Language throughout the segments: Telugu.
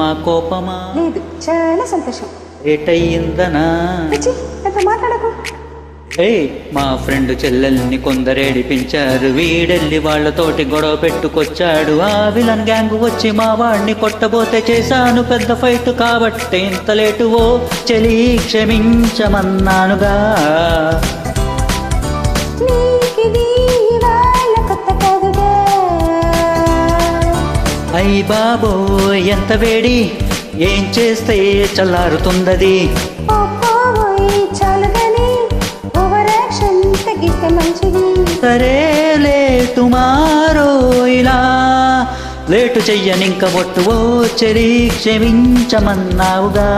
మా కోపమా లేదు, చాలా సంతోషం. ఏటయ్యిందనా నాతో మాట్లాడకు. మా ఫ్రెండ్ చెల్లెల్ని కొందరేడిపించారు. వీడెళ్ళి వాళ్ళతోటి గొడవ పెట్టుకొచ్చాడు. ఆ విలన్ గ్యాంగ్ వచ్చి మా వాడిని కొట్టబోతే చేశాను పెద్ద ఫైట్ కాబట్టి ఇంత లేటు. ఓ చెలి క్షమించమన్నానుగా. అయ్ బాబో ఎంత వేడి, ఏం చేస్తే చల్లారుతుందది. సరేలే టుమారో ఇలా లేటు చెయ్యనింక ఒట్టు. ఓ చెలి క్షమించమన్నావుగా.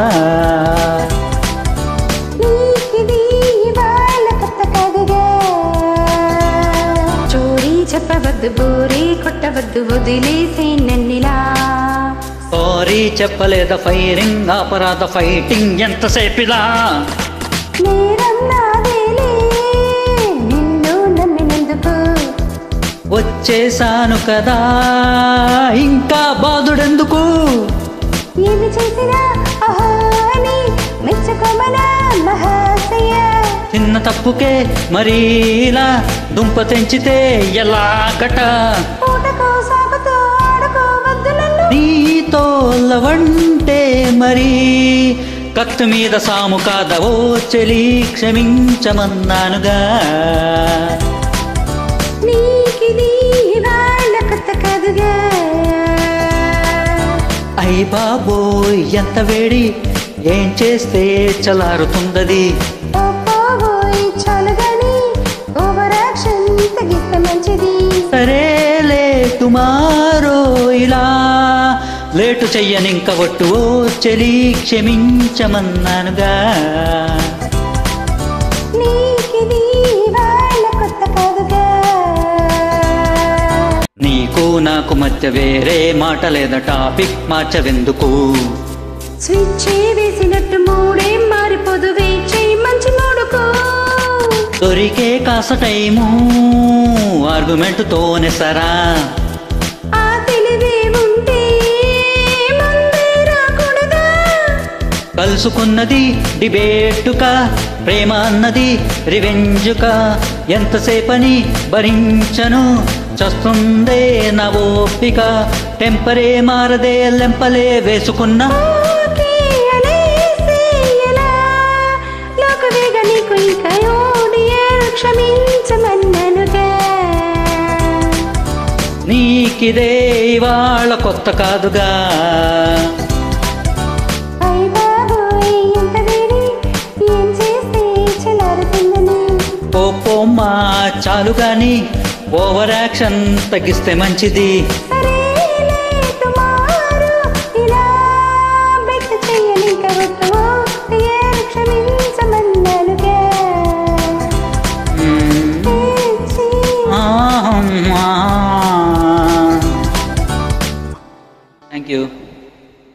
చోరీ చెప్పవద్దు, బోరీ కొట్టవద్దు, వదిలేసే నన్నిలా. సారీ చెప్పలేద ఫైరింగ్, అపరాధ ఫైటింగ్ ఎంతసేపిలా. వచ్చేసాను కదా ఇంకా బాధుడెందుకు. ఏమి చేసినా మెచ్చుకోమనా మహాశయ. చిన్న తప్పుకే మరీలా దుంప తెంచితే ఎలాగట. నీతో లవంటే మరి కత్తు మీద సాము కాద. ఓ చెలి క్షమించమన్నానుగా. అయ్ బాబోయ్ ఎంత వేడి, ఏం చేస్తే చల్లారుతుందది. సరేలే టుమారో ఇలా లేటు చెయ్యనింక ఒట్టు. ఓ చెలి క్షమించమన్నానుగా. నీకు నాకు మధ్య వేరే మాట లేదా, టాపిక్ మార్చవెందుకు. స్విచ్ వేసినట్టు మూడే మారిపోదు, వేచే మంచి మూడుకో. దొరికే కాస టైము ఆర్గ్యుమెంట్ తోనే సరా. ఆ తెలివే ఉంటే ముందే రాకూడదా. కలుసుకున్నది డిబేటుకా, ప్రేమ అన్నది రివెంజుకా. ఎంతసేపని భరించను, చస్తుందే నా ఓపిక. టెంపరే మారదే లెంపలే వేసుకున్నా. నీకిదే ఇవాళ కొత్త కాదుగా. పోమ్మా చాలు గాని ఓవర్ యాక్షన్ తగ్గిస్తే మంచిది.